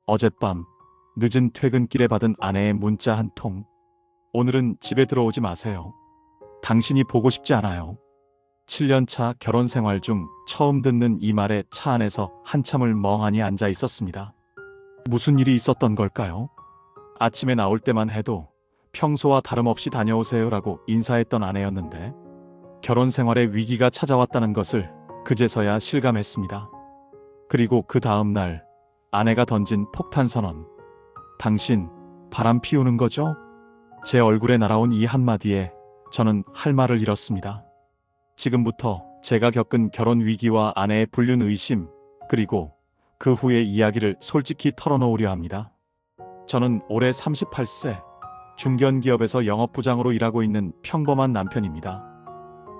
어젯밤 늦은 퇴근길에 받은 아내의 문자 한 통. 오늘은 집에 들어오지 마세요. 당신이 보고 싶지 않아요. 7년차 결혼 생활 중 처음 듣는 이 말에 차 안에서 한참을 멍하니 앉아 있었습니다. 무슨 일이 있었던 걸까요? 아침에 나올 때만 해도 평소와 다름없이 다녀오세요라고 인사했던 아내였는데 결혼 생활에 위기가 찾아왔다는 것을 그제서야 실감했습니다. 그리고 그 다음 날 아내가 던진 폭탄 선언. 당신 바람 피우는 거죠? 제 얼굴에 날아온 이 한마디에 저는 할 말을 잃었습니다. 지금부터 제가 겪은 결혼 위기와 아내의 불륜 의심, 그리고 그 후의 이야기를 솔직히 털어놓으려 합니다. 저는 올해 38세, 중견기업에서 영업부장으로 일하고 있는 평범한 남편입니다.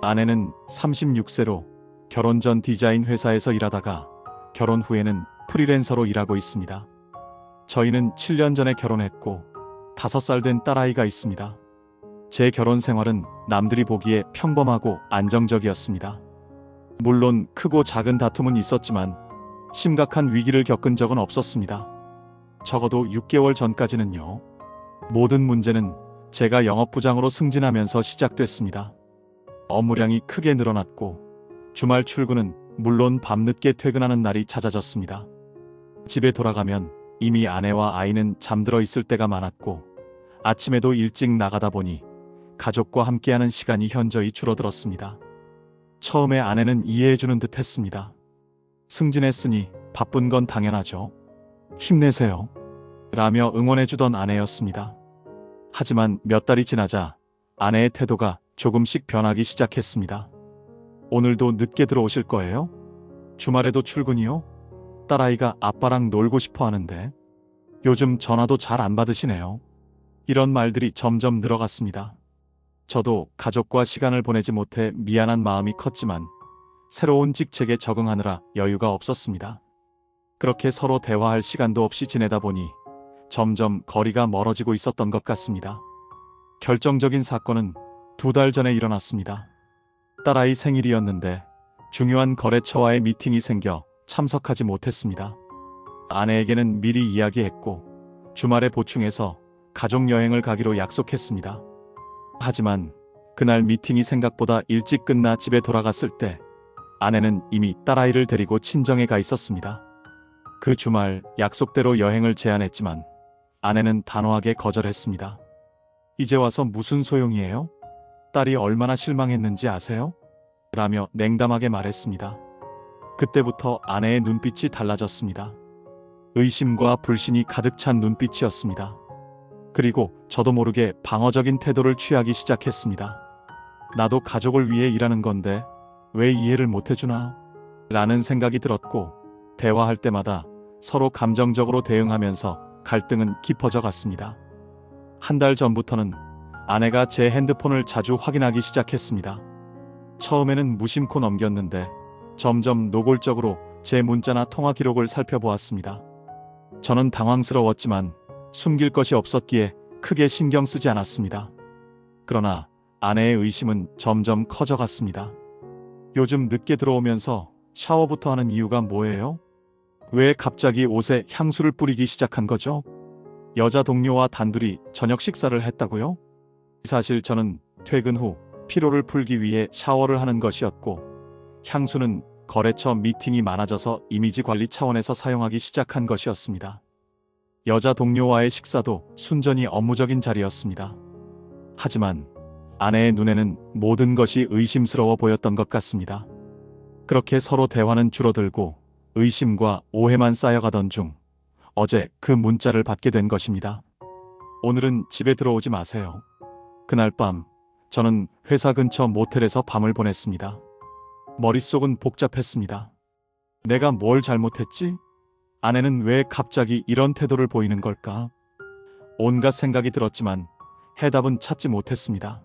아내는 36세로 결혼 전 디자인 회사에서 일하다가 결혼 후에는 프리랜서로 일하고 있습니다. 저희는 7년 전에 결혼했고 5살 된 딸아이가 있습니다. 제 결혼 생활은 남들이 보기에 평범하고 안정적이었습니다. 물론 크고 작은 다툼은 있었지만 심각한 위기를 겪은 적은 없었습니다. 적어도 6개월 전까지는요. 모든 문제는 제가 영업부장으로 승진하면서 시작됐습니다. 업무량이 크게 늘어났고 주말 출근은 물론 밤늦게 퇴근하는 날이 잦아졌습니다. 집에 돌아가면 이미 아내와 아이는 잠들어 있을 때가 많았고 아침에도 일찍 나가다 보니 가족과 함께하는 시간이 현저히 줄어들었습니다. 처음에 아내는 이해해주는 듯 했습니다. 승진했으니 바쁜 건 당연하죠. 힘내세요. 라며 응원해주던 아내였습니다. 하지만 몇 달이 지나자 아내의 태도가 조금씩 변하기 시작했습니다. 오늘도 늦게 들어오실 거예요? 주말에도 출근이요? 딸아이가 아빠랑 놀고 싶어 하는데 요즘 전화도 잘 안 받으시네요. 이런 말들이 점점 늘어갔습니다. 저도 가족과 시간을 보내지 못해 미안한 마음이 컸지만 새로운 직책에 적응하느라 여유가 없었습니다. 그렇게 서로 대화할 시간도 없이 지내다 보니 점점 거리가 멀어지고 있었던 것 같습니다. 결정적인 사건은 2달 전에 일어났습니다. 딸아이 생일이었는데 중요한 거래처와의 미팅이 생겨 참석하지 못했습니다. 아내에게는 미리 이야기했고 주말에 보충해서 가족여행을 가기로 약속했습니다. 하지만 그날 미팅이 생각보다 일찍 끝나 집에 돌아갔을 때 아내는 이미 딸아이를 데리고 친정에 가 있었습니다. 그 주말 약속대로 여행을 제안했지만 아내는 단호하게 거절했습니다. 이제 와서 무슨 소용이에요? 딸이 얼마나 실망했는지 아세요? 라며 냉담하게 말했습니다. 그때부터 아내의 눈빛이 달라졌습니다. 의심과 불신이 가득 찬 눈빛이었습니다. 그리고 저도 모르게 방어적인 태도를 취하기 시작했습니다. 나도 가족을 위해 일하는 건데 왜 이해를 못 해주나? 라는 생각이 들었고 대화할 때마다 서로 감정적으로 대응하면서 갈등은 깊어져 갔습니다. 한 달 전부터는 아내가 제 핸드폰을 자주 확인하기 시작했습니다. 처음에는 무심코 넘겼는데 점점 노골적으로 제 문자나 통화 기록을 살펴보았습니다. 저는 당황스러웠지만 숨길 것이 없었기에 크게 신경 쓰지 않았습니다. 그러나 아내의 의심은 점점 커져갔습니다. 요즘 늦게 들어오면서 샤워부터 하는 이유가 뭐예요? 왜 갑자기 옷에 향수를 뿌리기 시작한 거죠? 여자 동료와 단둘이 저녁 식사를 했다고요? 사실 저는 퇴근 후 피로를 풀기 위해 샤워를 하는 것이었고 향수는 거래처 미팅이 많아져서 이미지 관리 차원에서 사용하기 시작한 것이었습니다. 여자 동료와의 식사도 순전히 업무적인 자리였습니다. 하지만 아내의 눈에는 모든 것이 의심스러워 보였던 것 같습니다. 그렇게 서로 대화는 줄어들고 의심과 오해만 쌓여가던 중 어제 그 문자를 받게 된 것입니다. 오늘은 집에 들어오지 마세요. 그날 밤 저는 회사 근처 모텔에서 밤을 보냈습니다. 머릿속은 복잡했습니다. 내가 뭘 잘못했지? 아내는 왜 갑자기 이런 태도를 보이는 걸까? 온갖 생각이 들었지만 해답은 찾지 못했습니다.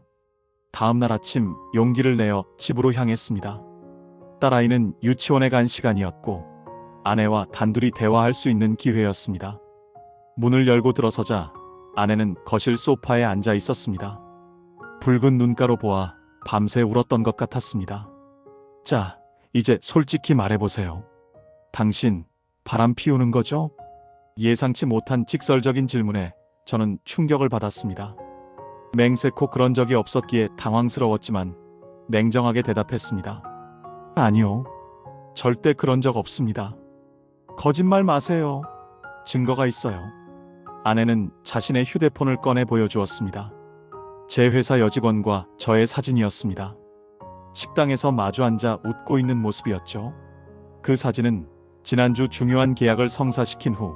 다음 날 아침 용기를 내어 집으로 향했습니다. 딸아이는 유치원에 간 시간이었고 아내와 단둘이 대화할 수 있는 기회였습니다. 문을 열고 들어서자 아내는 거실 소파에 앉아 있었습니다. 붉은 눈가로 보아 밤새 울었던 것 같았습니다. 자, 이제 솔직히 말해보세요. 당신 바람 피우는 거죠? 예상치 못한 직설적인 질문에 저는 충격을 받았습니다. 맹세코 그런 적이 없었기에 당황스러웠지만 냉정하게 대답했습니다. 아니요. 절대 그런 적 없습니다. 거짓말 마세요. 증거가 있어요. 아내는 자신의 휴대폰을 꺼내 보여주었습니다. 제 회사 여직원과 저의 사진이었습니다. 식당에서 마주 앉아 웃고 있는 모습이었죠. 그 사진은 지난주 중요한 계약을 성사시킨 후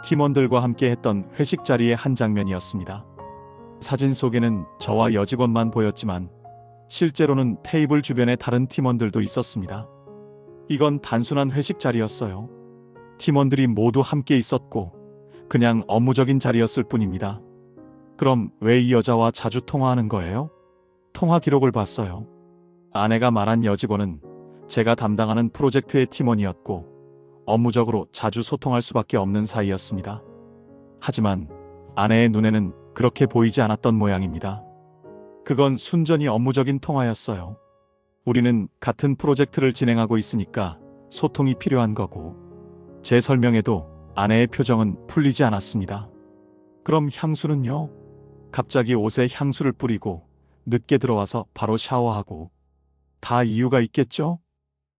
팀원들과 함께 했던 회식 자리의 한 장면이었습니다. 사진 속에는 저와 여직원만 보였지만 실제로는 테이블 주변에 다른 팀원들도 있었습니다. 이건 단순한 회식 자리였어요. 팀원들이 모두 함께 있었고 그냥 업무적인 자리였을 뿐입니다. 그럼 왜 이 여자와 자주 통화하는 거예요? 통화 기록을 봤어요. 아내가 말한 여직원은 제가 담당하는 프로젝트의 팀원이었고 업무적으로 자주 소통할 수밖에 없는 사이였습니다. 하지만 아내의 눈에는 그렇게 보이지 않았던 모양입니다. 그건 순전히 업무적인 통화였어요. 우리는 같은 프로젝트를 진행하고 있으니까 소통이 필요한 거고, 제 설명에도 아내의 표정은 풀리지 않았습니다. 그럼 향수는요? 갑자기 옷에 향수를 뿌리고 늦게 들어와서 바로 샤워하고, 다 이유가 있겠죠?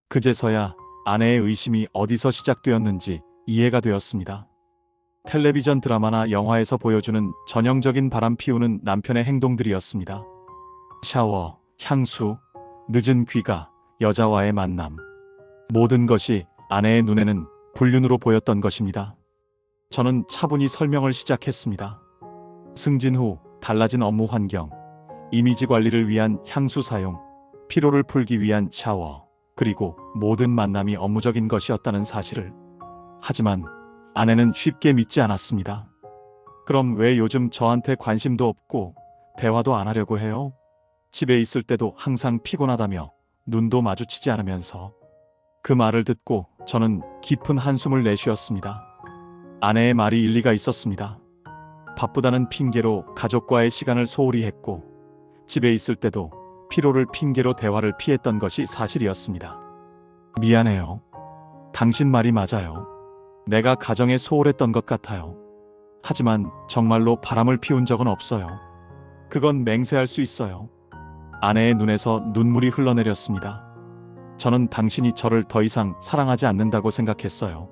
그제서야 아내의 의심이 어디서 시작되었는지 이해가 되었습니다. 텔레비전 드라마나 영화에서 보여주는 전형적인 바람 피우는 남편의 행동들이었습니다. 샤워, 향수, 늦은 귀가, 여자와의 만남. 모든 것이 아내의 눈에는 불륜으로 보였던 것입니다. 저는 차분히 설명을 시작했습니다. 승진 후 달라진 업무 환경, 이미지 관리를 위한 향수 사용, 피로를 풀기 위한 샤워, 그리고 모든 만남이 업무적인 것이었다는 사실을. 하지만 아내는 쉽게 믿지 않았습니다. 그럼 왜 요즘 저한테 관심도 없고 대화도 안 하려고 해요? 집에 있을 때도 항상 피곤하다며 눈도 마주치지 않으면서. 그 말을 듣고 저는 깊은 한숨을 내쉬었습니다. 아내의 말이 일리가 있었습니다. 바쁘다는 핑계로 가족과의 시간을 소홀히 했고 집에 있을 때도 피로를 핑계로 대화를 피했던 것이 사실이었습니다. 미안해요. 당신 말이 맞아요. 내가 가정에 소홀했던 것 같아요. 하지만 정말로 바람을 피운 적은 없어요. 그건 맹세할 수 있어요. 아내의 눈에서 눈물이 흘러내렸습니다. 저는 당신이 저를 더 이상 사랑하지 않는다고 생각했어요.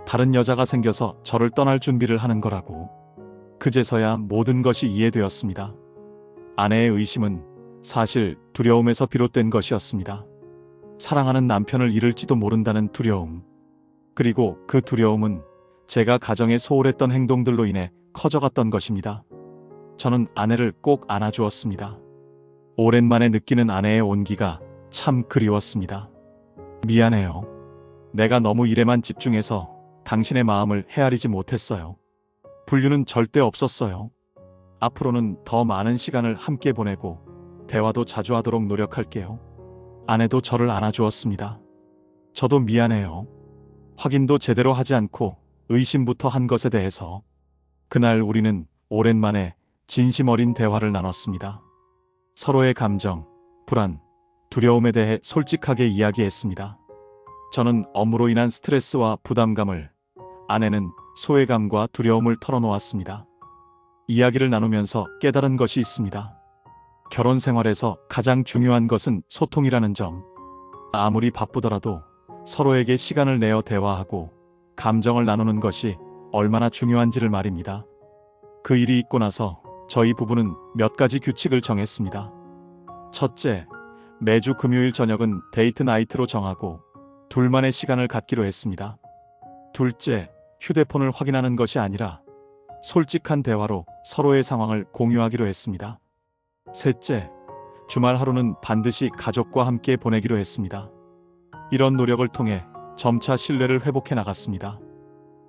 다른 여자가 생겨서 저를 떠날 준비를 하는 거라고. 그제서야 모든 것이 이해되었습니다. 아내의 의심은 사실 두려움에서 비롯된 것이었습니다. 사랑하는 남편을 잃을지도 모른다는 두려움. 그리고 그 두려움은 제가 가정에 소홀했던 행동들로 인해 커져갔던 것입니다. 저는 아내를 꼭 안아주었습니다. 오랜만에 느끼는 아내의 온기가 참 그리웠습니다. 미안해요. 내가 너무 일에만 집중해서 당신의 마음을 헤아리지 못했어요. 불륜은 절대 없었어요. 앞으로는 더 많은 시간을 함께 보내고 대화도 자주 하도록 노력할게요. 아내도 저를 안아주었습니다. 저도 미안해요. 확인도 제대로 하지 않고 의심부터 한 것에 대해서. 그날 우리는 오랜만에 진심 어린 대화를 나눴습니다. 서로의 감정, 불안, 두려움에 대해 솔직하게 이야기했습니다. 저는 업무로 인한 스트레스와 부담감을, 아내는 소외감과 두려움을 털어놓았습니다. 이야기를 나누면서 깨달은 것이 있습니다. 결혼 생활에서 가장 중요한 것은 소통이라는 점. 아무리 바쁘더라도 서로에게 시간을 내어 대화하고 감정을 나누는 것이 얼마나 중요한지를 말입니다. 그 일이 있고 나서 저희 부부는 몇 가지 규칙을 정했습니다. 첫째, 매주 금요일 저녁은 데이트 나이트로 정하고 둘만의 시간을 갖기로 했습니다. 둘째, 휴대폰을 확인하는 것이 아니라 솔직한 대화로 서로의 상황을 공유하기로 했습니다. 셋째, 주말 하루는 반드시 가족과 함께 보내기로 했습니다. 이런 노력을 통해 점차 신뢰를 회복해 나갔습니다.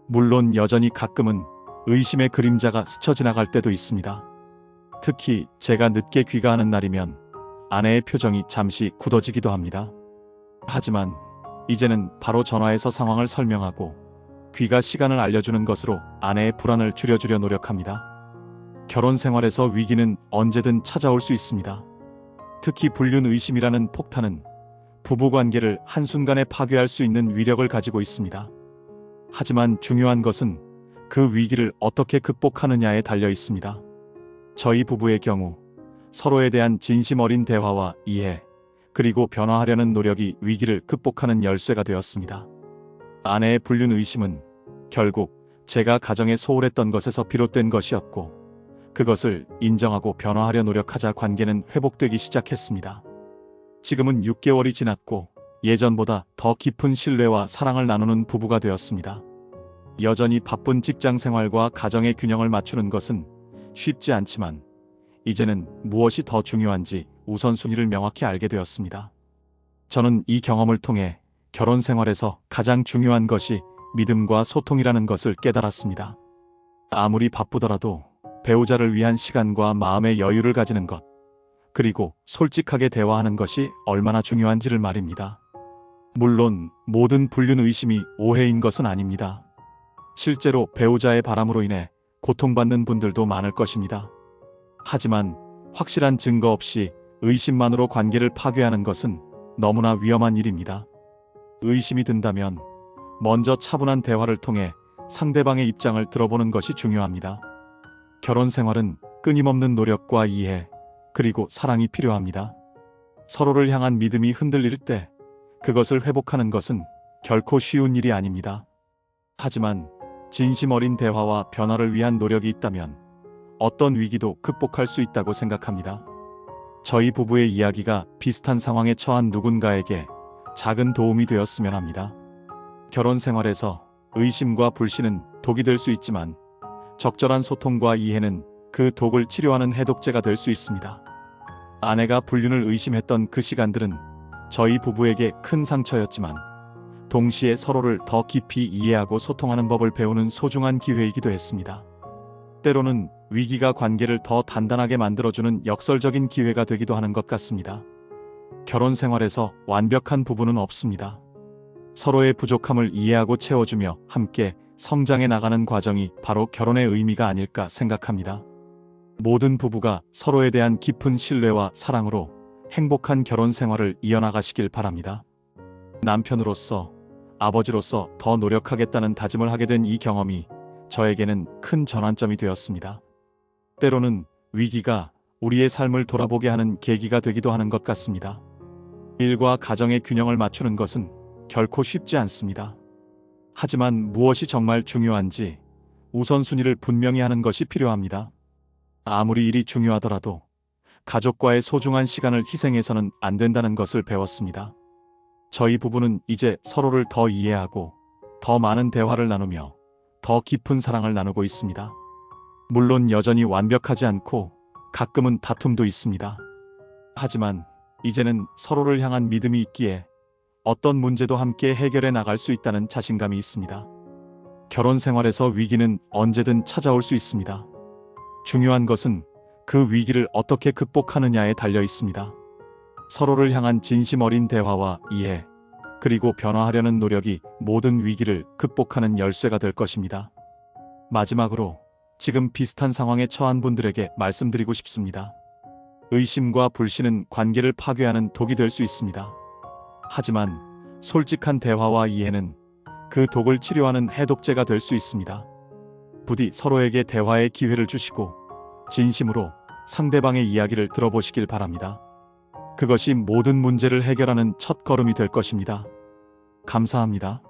물론 여전히 가끔은 의심의 그림자가 스쳐 지나갈 때도 있습니다. 특히 제가 늦게 귀가하는 날이면 아내의 표정이 잠시 굳어지기도 합니다. 하지만 이제는 바로 전화해서 상황을 설명하고 귀가 시간을 알려주는 것으로 아내의 불안을 줄여주려 노력합니다. 결혼 생활에서 위기는 언제든 찾아올 수 있습니다. 특히 불륜 의심이라는 폭탄은 부부관계를 한순간에 파괴할 수 있는 위력을 가지고 있습니다. 하지만 중요한 것은 그 위기를 어떻게 극복하느냐에 달려 있습니다. 저희 부부의 경우 서로에 대한 진심 어린 대화와 이해, 그리고 변화하려는 노력이 위기를 극복하는 열쇠가 되었습니다. 아내의 불륜 의심은 결국 제가 가정에 소홀했던 것에서 비롯된 것이었고, 그것을 인정하고 변화하려 노력하자 관계는 회복되기 시작했습니다. 지금은 6개월이 지났고 예전보다 더 깊은 신뢰와 사랑을 나누는 부부가 되었습니다. 여전히 바쁜 직장 생활과 가정의 균형을 맞추는 것은 쉽지 않지만, 이제는 무엇이 더 중요한지 우선순위를 명확히 알게 되었습니다. 저는 이 경험을 통해 결혼 생활에서 가장 중요한 것이 믿음과 소통이라는 것을 깨달았습니다. 아무리 바쁘더라도 배우자를 위한 시간과 마음의 여유를 가지는 것, 그리고 솔직하게 대화하는 것이 얼마나 중요한지를 말입니다. 물론 모든 불륜 의심이 오해인 것은 아닙니다. 실제로 배우자의 바람으로 인해 고통받는 분들도 많을 것입니다. 하지만 확실한 증거 없이 의심만으로 관계를 파괴하는 것은 너무나 위험한 일입니다. 의심이 든다면 먼저 차분한 대화를 통해 상대방의 입장을 들어보는 것이 중요합니다. 결혼 생활은 끊임없는 노력과 이해, 그리고 사랑이 필요합니다. 서로를 향한 믿음이 흔들릴 때 그것을 회복하는 것은 결코 쉬운 일이 아닙니다. 하지만 진심 어린 대화와 변화를 위한 노력이 있다면 어떤 위기도 극복할 수 있다고 생각합니다. 저희 부부의 이야기가 비슷한 상황에 처한 누군가에게 작은 도움이 되었으면 합니다. 결혼 생활에서 의심과 불신은 독이 될 수 있지만, 적절한 소통과 이해는 그 독을 치료하는 해독제가 될 수 있습니다. 아내가 불륜을 의심했던 그 시간들은 저희 부부에게 큰 상처였지만, 동시에 서로를 더 깊이 이해하고 소통하는 법을 배우는 소중한 기회이기도 했습니다. 때로는 위기가 관계를 더 단단하게 만들어주는 역설적인 기회가 되기도 하는 것 같습니다. 결혼 생활에서 완벽한 부부는 없습니다. 서로의 부족함을 이해하고 채워주며 함께 성장해 나가는 과정이 바로 결혼의 의미가 아닐까 생각합니다. 모든 부부가 서로에 대한 깊은 신뢰와 사랑으로 행복한 결혼 생활을 이어나가시길 바랍니다. 남편으로서, 아버지로서 더 노력하겠다는 다짐을 하게 된 이 경험이 저에게는 큰 전환점이 되었습니다. 때로는 위기가 우리의 삶을 돌아보게 하는 계기가 되기도 하는 것 같습니다. 일과 가정의 균형을 맞추는 것은 결코 쉽지 않습니다. 하지만 무엇이 정말 중요한지 우선순위를 분명히 하는 것이 필요합니다. 아무리 일이 중요하더라도 가족과의 소중한 시간을 희생해서는 안 된다는 것을 배웠습니다. 저희 부부는 이제 서로를 더 이해하고 더 많은 대화를 나누며 더 깊은 사랑을 나누고 있습니다. 물론 여전히 완벽하지 않고 가끔은 다툼도 있습니다. 하지만 이제는 서로를 향한 믿음이 있기에 어떤 문제도 함께 해결해 나갈 수 있다는 자신감이 있습니다. 결혼 생활에서 위기는 언제든 찾아올 수 있습니다. 중요한 것은 그 위기를 어떻게 극복하느냐에 달려 있습니다. 서로를 향한 진심 어린 대화와 이해, 그리고 변화하려는 노력이 모든 위기를 극복하는 열쇠가 될 것입니다. 마지막으로 지금 비슷한 상황에 처한 분들에게 말씀드리고 싶습니다. 의심과 불신은 관계를 파괴하는 독이 될 수 있습니다. 하지만 솔직한 대화와 이해는 그 독을 치료하는 해독제가 될 수 있습니다. 부디 서로에게 대화의 기회를 주시고 진심으로 상대방의 이야기를 들어보시길 바랍니다. 그것이 모든 문제를 해결하는 첫 걸음이 될 것입니다. 감사합니다.